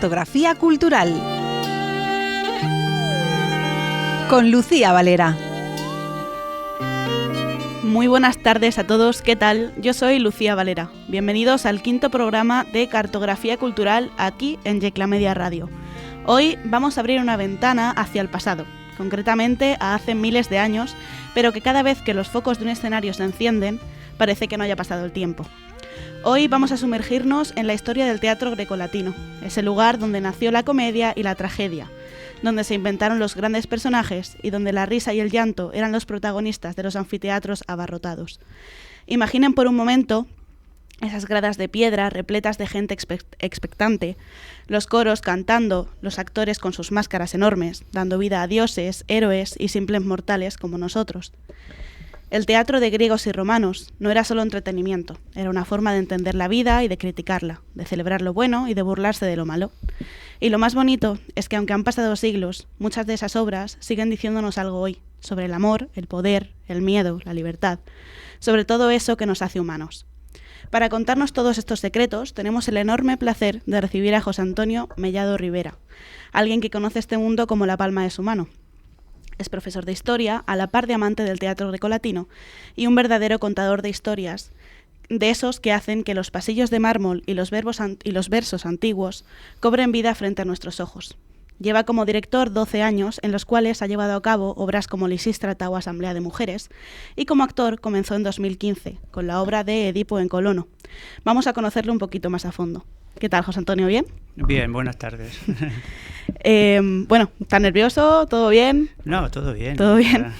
Cartografía Cultural con Lucía Valera. Muy buenas tardes a todos, ¿qué tal? Yo soy Lucía Valera. Bienvenidos al quinto programa de Cartografía Cultural aquí en Yecla Media Radio. Hoy vamos a abrir una ventana hacia el pasado, concretamente a hace miles de años, pero que cada vez que los focos de un escenario se encienden, parece que no haya pasado el tiempo. Hoy vamos a sumergirnos en la historia del teatro grecolatino, ese lugar donde nació la comedia y la tragedia, donde se inventaron los grandes personajes y donde la risa y el llanto eran los protagonistas de los anfiteatros abarrotados. Imaginen por un momento esas gradas de piedra repletas de gente expectante, los coros cantando, los actores con sus máscaras enormes, dando vida a dioses, héroes y simples mortales como nosotros. El teatro de griegos y romanos no era solo entretenimiento, era una forma de entender la vida y de criticarla, de celebrar lo bueno y de burlarse de lo malo. Y lo más bonito es que aunque han pasado siglos, muchas de esas obras siguen diciéndonos algo hoy, sobre el amor, el poder, el miedo, la libertad, sobre todo eso que nos hace humanos. Para contarnos todos estos secretos, tenemos el enorme placer de recibir a José Antonio Mellado Rivera, alguien que conoce este mundo como la palma de su mano. Es profesor de historia, a la par de amante del teatro grecolatino y un verdadero contador de historias, de esos que hacen que los pasillos de mármol y los versos antiguos cobren vida frente a nuestros ojos. Lleva como director 12 años, en los cuales ha llevado a cabo obras como Lisístrata o Asamblea de Mujeres, y como actor comenzó en 2015, con la obra de Edipo en Colono. Vamos a conocerlo un poquito más a fondo. ¿Qué tal, José Antonio? ¿Bien? Bien, buenas tardes. Bueno, ¿estás nervioso? ¿Todo bien? No, todo bien. ¿Todo bien?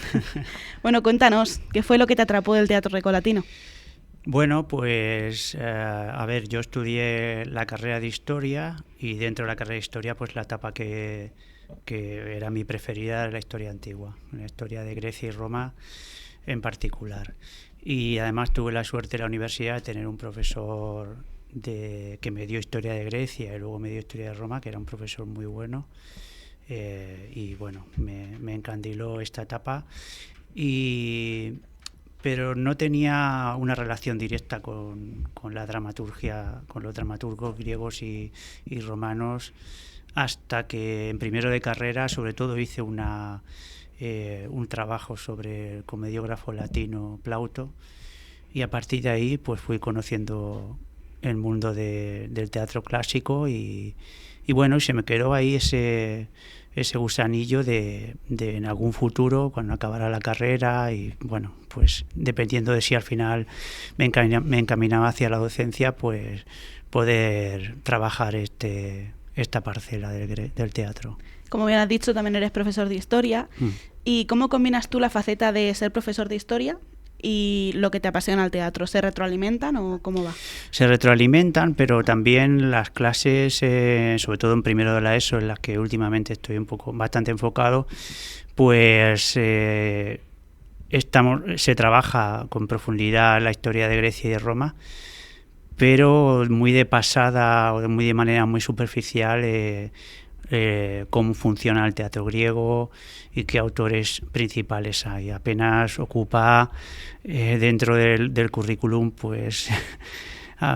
Bueno, cuéntanos, ¿qué fue lo que te atrapó del teatro grecolatino? Bueno, pues, a ver, yo estudié la carrera de Historia y dentro de la carrera de Historia, pues la etapa que era mi preferida era la historia antigua, la historia de Grecia y Roma en particular. Y además tuve la suerte en la universidad de tener un profesor que me dio historia de Grecia y luego me dio historia de Roma, que era un profesor muy bueno. Y bueno, me encandiló esta etapa. Pero no tenía una relación directa con la dramaturgia, con los dramaturgos griegos y romanos, hasta que en primero de carrera, sobre todo, hice un trabajo sobre el comediógrafo latino Plauto, y a partir de ahí pues fui conociendo el mundo del teatro clásico y bueno, y se me quedó ahí ese gusanillo de en algún futuro, cuando acabara la carrera y bueno, pues dependiendo de si al final me encaminaba hacia la docencia, pues poder trabajar esta parcela del teatro. Como bien has dicho, también eres profesor de historia. ¿Y cómo combinas tú la faceta de ser profesor de historia y lo que te apasiona al teatro? ¿Se retroalimentan o cómo va? Se retroalimentan, pero también las clases, sobre todo en primero de la ESO, en las que últimamente estoy bastante enfocado, pues se trabaja con profundidad la historia de Grecia y de Roma, pero muy de pasada o muy de manera muy superficial cómo funciona el teatro griego y qué autores principales hay. Apenas ocupa dentro del currículum pues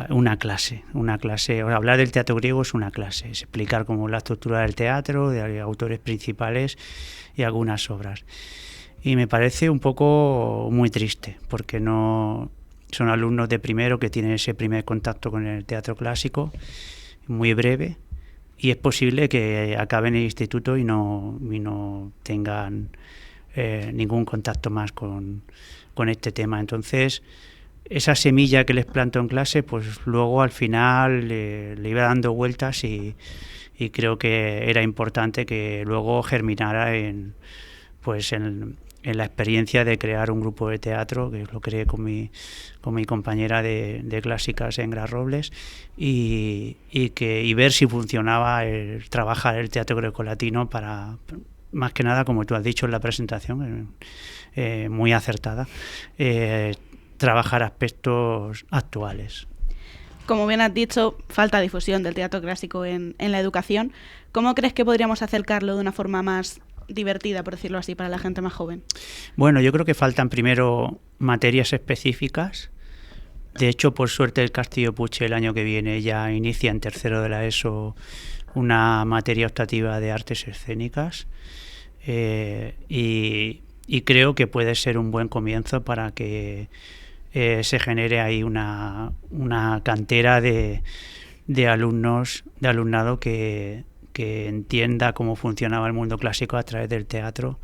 una clase. Hablar del teatro griego es una clase, es explicar cómo la estructura del teatro, de autores principales y algunas obras. Y me parece un poco muy triste, porque no son alumnos de primero que tienen ese primer contacto con el teatro clásico, muy breve, y es posible que acaben el instituto y no tengan ningún contacto más con este tema. Entonces, esa semilla que les planto en clase, pues luego al final le iba dando vueltas y creo que era importante que luego germinara en la experiencia de crear un grupo de teatro, que lo creé con mi compañera de clásicas, Engra Robles, y ver si funcionaba trabajar el teatro grecolatino para, más que nada, como tú has dicho en la presentación, muy acertada, trabajar aspectos actuales. Como bien has dicho, falta difusión del teatro clásico en la educación. ¿Cómo crees que podríamos acercarlo de una forma más divertida, por decirlo así, para la gente más joven? Bueno, yo creo que faltan primero materias específicas. De hecho, por suerte, el Castillo Puche el año que viene ya inicia en tercero de la ESO una materia optativa de artes escénicas y creo que puede ser un buen comienzo para que se genere ahí una cantera de alumnado que entienda cómo funcionaba el mundo clásico a través del teatro.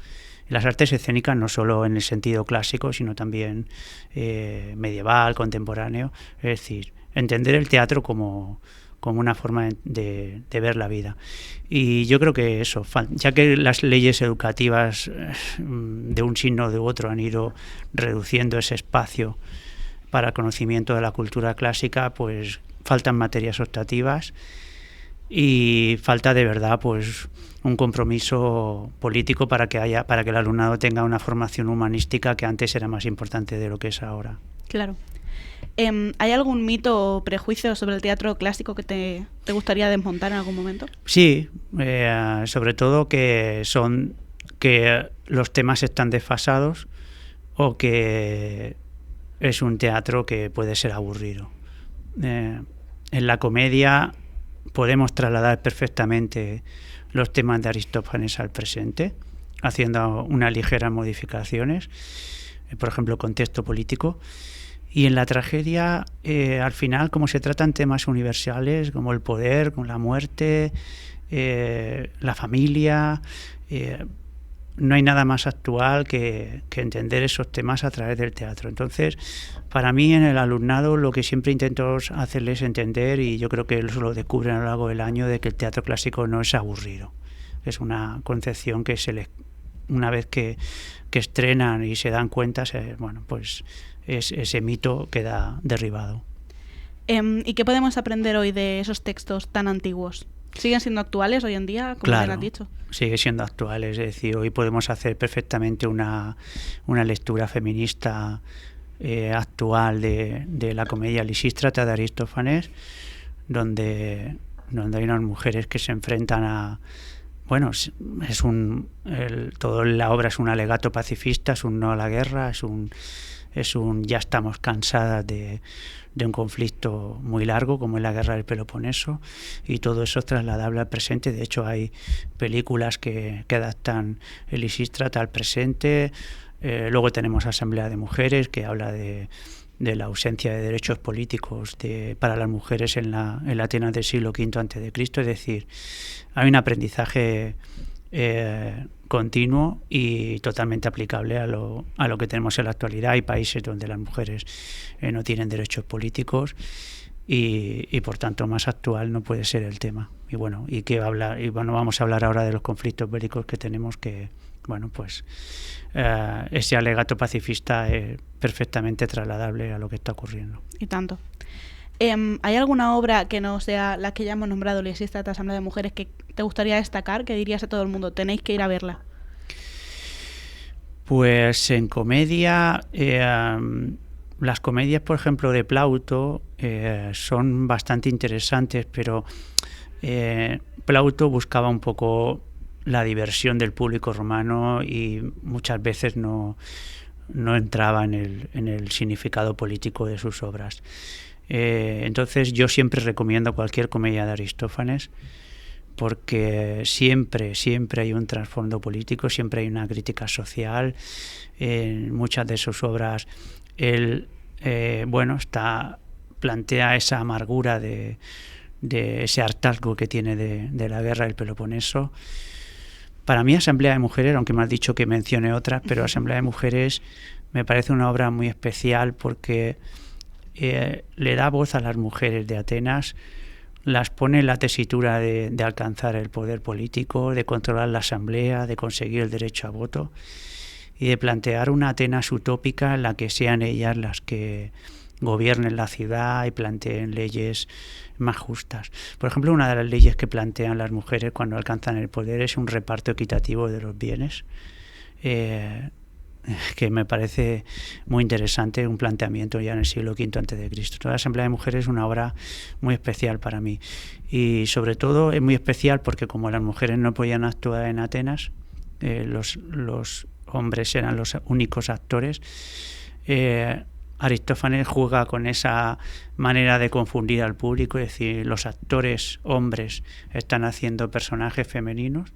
Las artes escénicas no solo en el sentido clásico, sino también medieval, contemporáneo. Es decir, entender el teatro como una forma de ver la vida. Y yo creo que eso, ya que las leyes educativas de un signo o de otro han ido reduciendo ese espacio para el conocimiento de la cultura clásica, pues faltan materias optativas y falta de verdad pues un compromiso político para que el alumnado tenga una formación humanística que antes era más importante de lo que es ahora. Claro. ¿Hay algún mito o prejuicio sobre el teatro clásico que te gustaría desmontar en algún momento? Sí, sobre todo que los temas están desfasados o que es un teatro que puede ser aburrido. En la comedia podemos trasladar perfectamente los temas de Aristófanes al presente, haciendo unas ligeras modificaciones, por ejemplo, contexto político. Y en la tragedia, al final, como se tratan temas universales como el poder, como la muerte, la familia, no hay nada más actual que entender esos temas a través del teatro. Entonces, para mí en el alumnado lo que siempre intento hacerles entender, y yo creo que ellos lo descubren a lo largo del año, de que el teatro clásico no es aburrido. Es una concepción que una vez que estrenan y se dan cuenta, pues ese mito queda derribado. ¿Y qué podemos aprender hoy de esos textos tan antiguos? ¿Siguen siendo actuales hoy en día, como claro, bien has dicho? Sigue siendo actuales, es decir, hoy podemos hacer perfectamente una lectura feminista actual de la comedia Lisístrata de Aristófanes, donde hay unas mujeres que se enfrentan a... Bueno, toda la obra es un alegato pacifista, es un no a la guerra, es un ya estamos cansadas de un conflicto muy largo como es la guerra del Peloponeso, y todo eso es trasladable al presente. De hecho hay películas que adaptan el Lisístrata al presente. Luego tenemos Asamblea de Mujeres, que habla de la ausencia de derechos políticos para las mujeres en la Atenas del siglo V a.C. Es decir, hay un aprendizaje continuo y totalmente aplicable a lo que tenemos en la actualidad. Hay países donde las mujeres no tienen derechos políticos y por tanto más actual no puede ser el tema. Y bueno, vamos a hablar ahora de los conflictos bélicos que tenemos, que pues ese alegato pacifista es perfectamente trasladable a lo que está ocurriendo. Y tanto. ¿Hay alguna obra que no sea la que ya hemos nombrado, Lisístrata, Asamblea de Mujeres, que te gustaría destacar, que dirías a todo el mundo, tenéis que ir a verla? Pues en comedia, las comedias, por ejemplo, de Plauto son bastante interesantes, pero Plauto buscaba un poco la diversión del público romano y muchas veces no entraba en el significado político de sus obras. Entonces yo siempre recomiendo cualquier comedia de Aristófanes, porque siempre hay un trasfondo político, siempre hay una crítica social. En muchas de sus obras él plantea esa amargura de ese hartazgo que tiene de la guerra del Peloponeso. Para mí Asamblea de Mujeres, aunque me has dicho que mencione otras, pero Asamblea de Mujeres me parece una obra muy especial porque le da voz a las mujeres de Atenas, las pone en la tesitura de alcanzar el poder político, de controlar la asamblea, de conseguir el derecho a voto y de plantear una Atenas utópica en la que sean ellas las que gobiernen la ciudad y planteen leyes más justas. Por ejemplo, una de las leyes que plantean las mujeres cuando alcanzan el poder es un reparto equitativo de los bienes, que me parece muy interesante, un planteamiento ya en el siglo V a.C. Toda la Asamblea de Mujeres es una obra muy especial para mí, y sobre todo es muy especial porque como las mujeres no podían actuar en Atenas, los hombres eran los únicos actores, Aristófanes juega con esa manera de confundir al público, es decir, los actores hombres están haciendo personajes femeninos,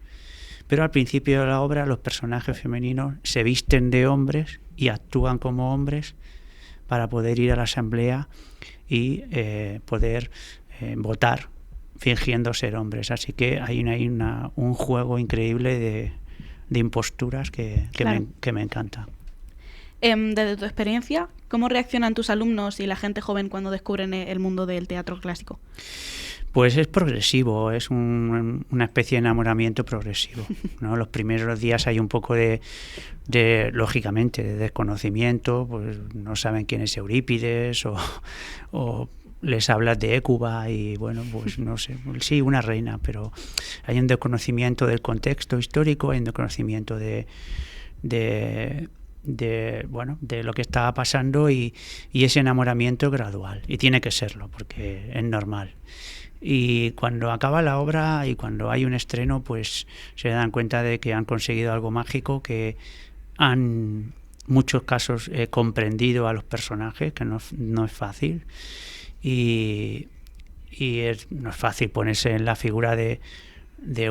pero al principio de la obra los personajes femeninos se visten de hombres y actúan como hombres para poder ir a la asamblea y poder votar fingiendo ser hombres. Así que hay un juego increíble de imposturas que me encanta. Desde tu experiencia, ¿cómo reaccionan tus alumnos y la gente joven cuando descubren el mundo del teatro clásico? Pues es progresivo, es una especie de enamoramiento progresivo, ¿no? Los primeros días hay un poco de lógicamente, de desconocimiento, pues no saben quién es Eurípides o les hablas de Hécuba y bueno, pues no sé, sí, una reina, pero hay un desconocimiento del contexto histórico, hay un desconocimiento de lo que estaba pasando y ese enamoramiento gradual, y tiene que serlo porque es normal. Y cuando acaba la obra y cuando hay un estreno, pues se dan cuenta de que han conseguido algo mágico, que han muchos casos comprendido a los personajes, que no es fácil, y no es fácil ponerse en la figura de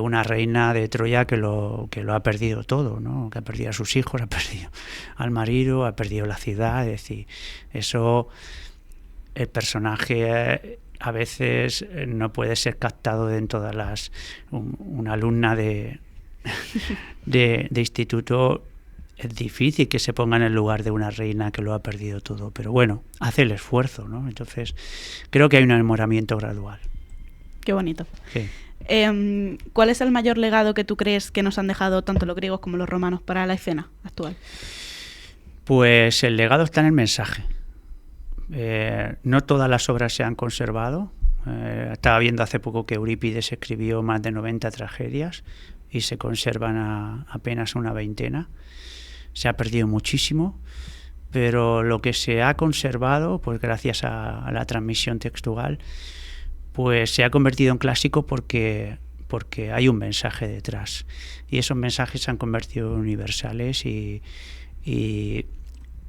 una reina de Troya que lo ha perdido todo, ¿no? Que ha perdido a sus hijos, ha perdido al marido, ha perdido la ciudad. Es decir, eso, el personaje a veces no puede ser captado en todas las... Una alumna de instituto, es difícil que se ponga en el lugar de una reina que lo ha perdido todo, pero bueno, hace el esfuerzo, ¿no? Entonces creo que hay un enamoramiento gradual. Qué bonito. Sí. ¿Cuál es el mayor legado que tú crees que nos han dejado tanto los griegos como los romanos para la escena actual? Pues el legado está en el mensaje. No todas las obras se han conservado. Estaba viendo hace poco que Eurípides escribió más de 90 tragedias y se conservan apenas una veintena. Se ha perdido muchísimo, pero lo que se ha conservado, pues gracias a la transmisión textual, pues se ha convertido en clásico porque hay un mensaje detrás. Y esos mensajes se han convertido en universales y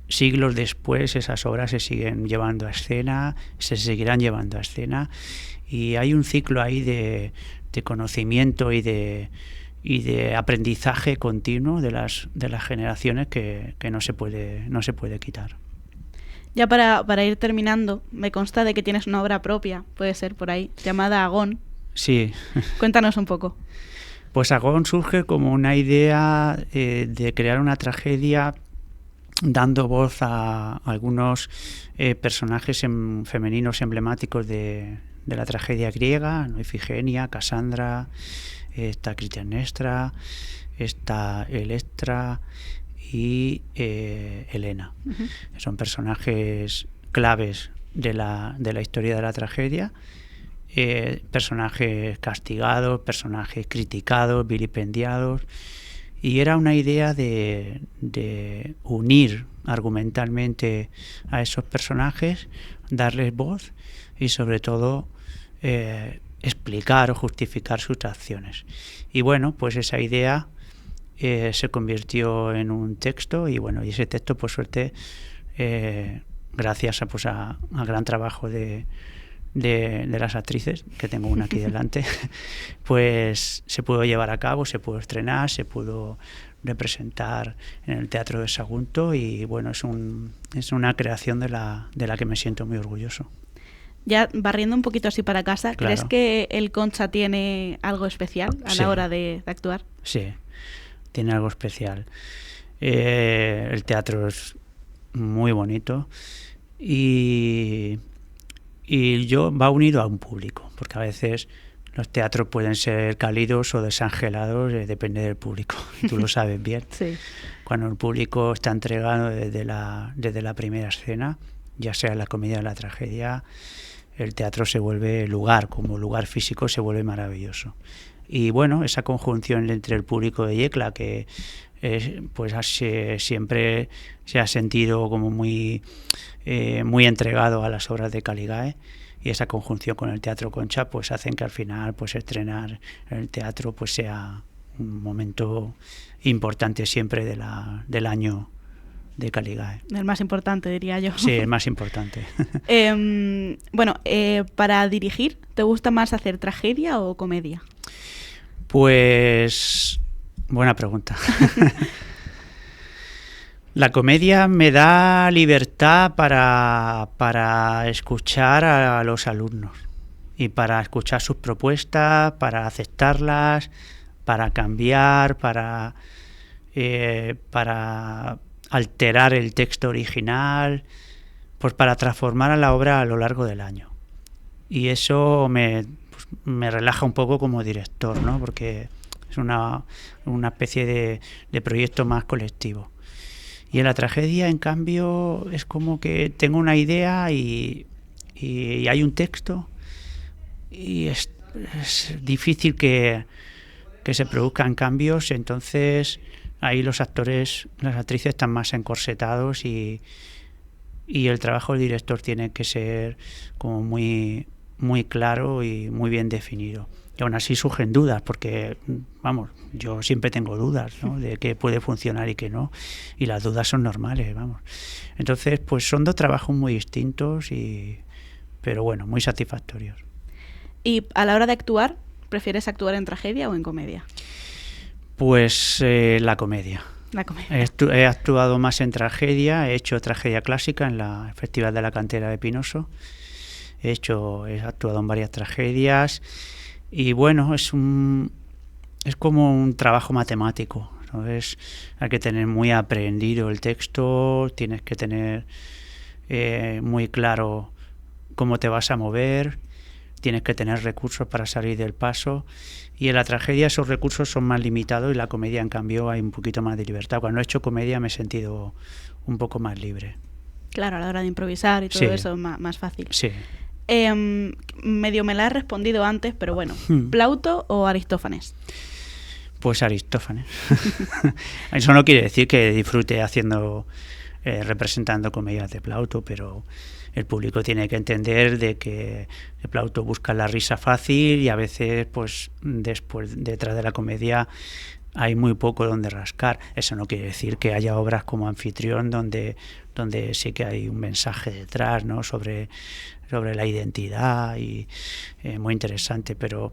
siglos después esas obras se siguen llevando a escena, se seguirán llevando a escena, y hay un ciclo ahí de conocimiento y de aprendizaje continuo de las generaciones que no se puede quitar. Ya para ir terminando, me consta de que tienes una obra propia, puede ser por ahí, llamada Agón. Sí. Cuéntanos un poco. Pues Agón surge como una idea de crear una tragedia dando voz a algunos personajes femeninos emblemáticos de la tragedia griega, ¿no? Ifigenia, Casandra, está Clitemnestra, está Electra y Helena. Uh-huh. Son personajes claves de la historia de la tragedia, personajes castigados, personajes criticados, vilipendiados, y era una idea de unir argumentalmente a esos personajes, darles voz y sobre todo explicar o justificar sus acciones. Y bueno, pues esa idea se convirtió en un texto y bueno, y ese texto, por suerte, gracias a gran trabajo de las actrices, que tengo una aquí delante, pues se pudo llevar a cabo, se pudo estrenar, se pudo representar en el Teatro de Sagunto y bueno, es una creación de la que me siento muy orgulloso. Ya barriendo un poquito así para casa, claro. ¿Crees que el Concha tiene algo especial a la hora de actuar? Sí, tiene algo especial. El teatro es muy bonito y va unido a un público, porque a veces los teatros pueden ser cálidos o desangelados, depende del público, tú lo sabes bien. Sí. Cuando el público está entregado desde la primera escena, ya sea la comedia o la tragedia, el teatro se vuelve como lugar físico, se vuelve maravilloso. Y bueno, esa conjunción entre el público de Yecla, que pues siempre se ha sentido como muy entregado a las obras de Caligae, y esa conjunción con el Teatro Concha pues hacen que al final pues estrenar en el teatro pues sea un momento importante siempre del año de Caligae. El más importante, diría yo. Sí, el más importante. Para dirigir, ¿te gusta más hacer tragedia o comedia? Pues buena pregunta. La comedia me da libertad para escuchar a los alumnos y para escuchar sus propuestas, para aceptarlas, para cambiar, para alterar el texto original, pues para transformar a la obra a lo largo del año. Y eso me relaja un poco como director, ¿no? Porque es una especie de proyecto más colectivo. Y en la tragedia, en cambio, es como que tengo una idea y hay un texto y es difícil que se produzcan cambios, entonces ahí los actores, las actrices están más encorsetados y el trabajo del director tiene que ser como muy, muy claro y muy bien definido. Y aún así surgen dudas, porque, vamos, yo siempre tengo dudas, ¿no?, de qué puede funcionar y qué no, y las dudas son normales, vamos. Entonces, pues son dos trabajos muy distintos, pero bueno, muy satisfactorios. ¿Y a la hora de actuar, prefieres actuar en tragedia o en comedia? Pues la comedia. La comedia. He actuado más en tragedia, he hecho tragedia clásica en el Festival de la Cantera de Pinoso, he actuado en varias tragedias. Y bueno, es como un trabajo matemático, ¿no? Hay que tener muy aprendido el texto, tienes que tener muy claro cómo te vas a mover, tienes que tener recursos para salir del paso. Y en la tragedia esos recursos son más limitados y en la comedia, en cambio, hay un poquito más de libertad. Cuando he hecho comedia me he sentido un poco más libre. Claro, a la hora de improvisar y todo eso es más fácil. Sí. Medio me la has respondido antes, pero bueno, ¿Plauto o Aristófanes? Pues Aristófanes. Eso no quiere decir que disfrute representando comedias de Plauto, pero el público tiene que entender de que Plauto busca la risa fácil y a veces, pues, detrás de la comedia hay muy poco donde rascar. Eso no quiere decir que haya obras como Anfitrión donde sí que hay un mensaje detrás, ¿no?, sobre la identidad y muy interesante, pero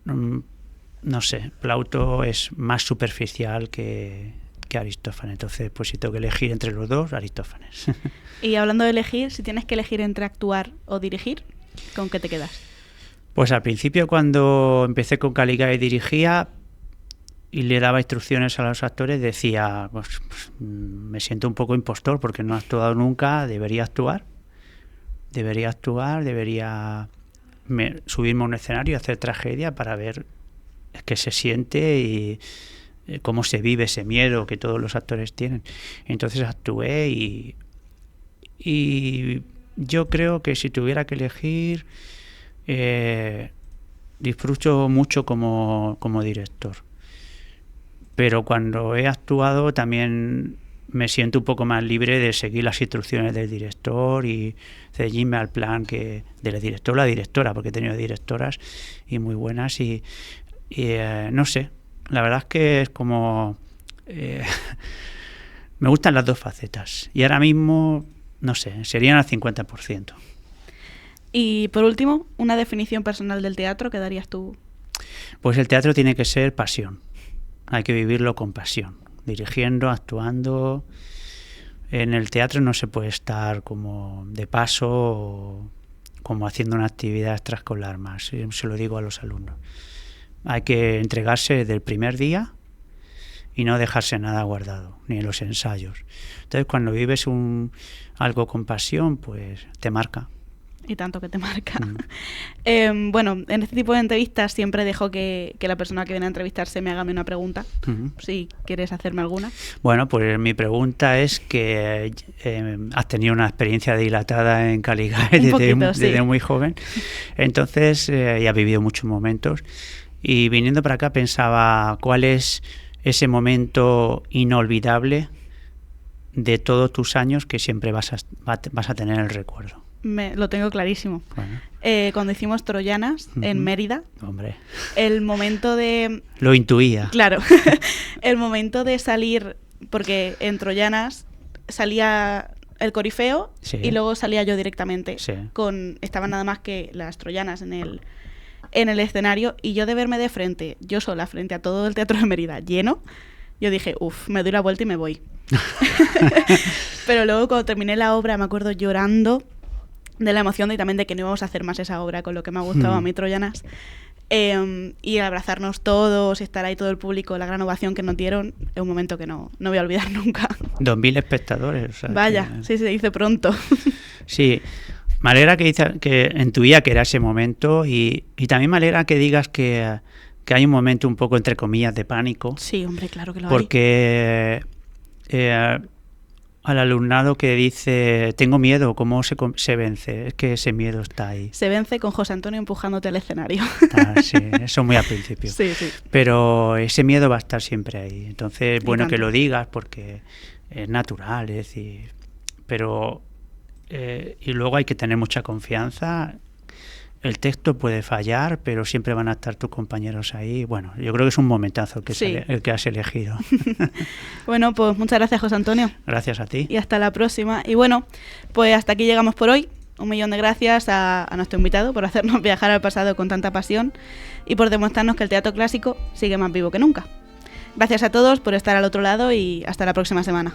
no sé, Plauto es más superficial que Aristófanes. Entonces, pues si tengo que elegir entre los dos, Aristófanes. Y hablando de elegir, si tienes que elegir entre actuar o dirigir, ¿con qué te quedas? Pues al principio, cuando empecé con Caligae y dirigía y le daba instrucciones a los actores, decía, pues me siento un poco impostor porque no he actuado nunca, debería subirme a un escenario y hacer tragedia para ver qué se siente y cómo se vive ese miedo que todos los actores tienen. Entonces actué y yo creo que si tuviera que elegir, disfruto mucho como director. Pero cuando he actuado también me siento un poco más libre de seguir las instrucciones del director y ceñirme al plan del director o la directora, porque he tenido directoras y muy buenas y no sé, la verdad es que es como me gustan las dos facetas y ahora mismo, no sé, serían al 50%. Y por último, una definición personal del teatro que darías tú. Pues el teatro tiene que ser pasión, hay que vivirlo con pasión, dirigiendo, actuando. En el teatro no se puede estar como de paso o como haciendo una actividad extraescolar más, se lo digo a los alumnos. Hay que entregarse desde el primer día y no dejarse nada guardado, ni en los ensayos. Entonces, cuando vives algo con pasión, pues te marca. Y tanto que te marca. Bueno, en este tipo de entrevistas siempre dejo que la persona que viene a entrevistarse me haga una pregunta. Si quieres hacerme alguna. Bueno, pues mi pregunta es que has tenido una experiencia dilatada en Caligae desde muy joven. Entonces, y has vivido muchos momentos. Y viniendo para acá pensaba, ¿cuál es ese momento inolvidable de todos tus años que siempre vas a tener el recuerdo? Lo tengo clarísimo. Bueno. Cuando hicimos Troyanas en Mérida. Hombre. El momento de... Lo intuía. Claro. El momento de salir porque en Troyanas salía el corifeo Sí. y luego salía yo directamente. Sí. Estaban nada más que las troyanas en el escenario, y yo de verme de frente, yo sola, frente a todo el Teatro de Mérida lleno, yo dije, me doy la vuelta y me voy. Pero luego cuando terminé la obra me acuerdo llorando de la emoción y también de que no íbamos a hacer más esa obra, con lo que me ha gustado a mí Troyanas. Y abrazarnos todos, estar ahí todo el público, la gran ovación que nos dieron, es un momento que no voy a olvidar nunca. 2.000 espectadores. O sea, Vaya, que... sí, se dice pronto. Sí, me alegra que intuía que era ese momento y también me alegra que digas que hay un momento un poco, entre comillas, de pánico. Sí, hombre, claro que lo hay. Porque al alumnado que dice, tengo miedo, ¿cómo se vence? Es que ese miedo está ahí. Se vence con José Antonio empujándote al escenario. Sí, eso muy al principio. Sí, sí. Pero ese miedo va a estar siempre ahí. Entonces, Y bueno tanto. que lo digas porque es natural, es decir, pero y luego hay que tener mucha confianza. El texto puede fallar, pero siempre van a estar tus compañeros ahí. Bueno, yo creo que es un momentazo Sí. el que has elegido. Bueno, pues muchas gracias, José Antonio. Gracias a ti. Y hasta la próxima. Y bueno, pues hasta aquí llegamos por hoy. 1.000.000 de gracias a nuestro invitado por hacernos viajar al pasado con tanta pasión y por demostrarnos que el teatro clásico sigue más vivo que nunca. Gracias a todos por estar al otro lado y hasta la próxima semana.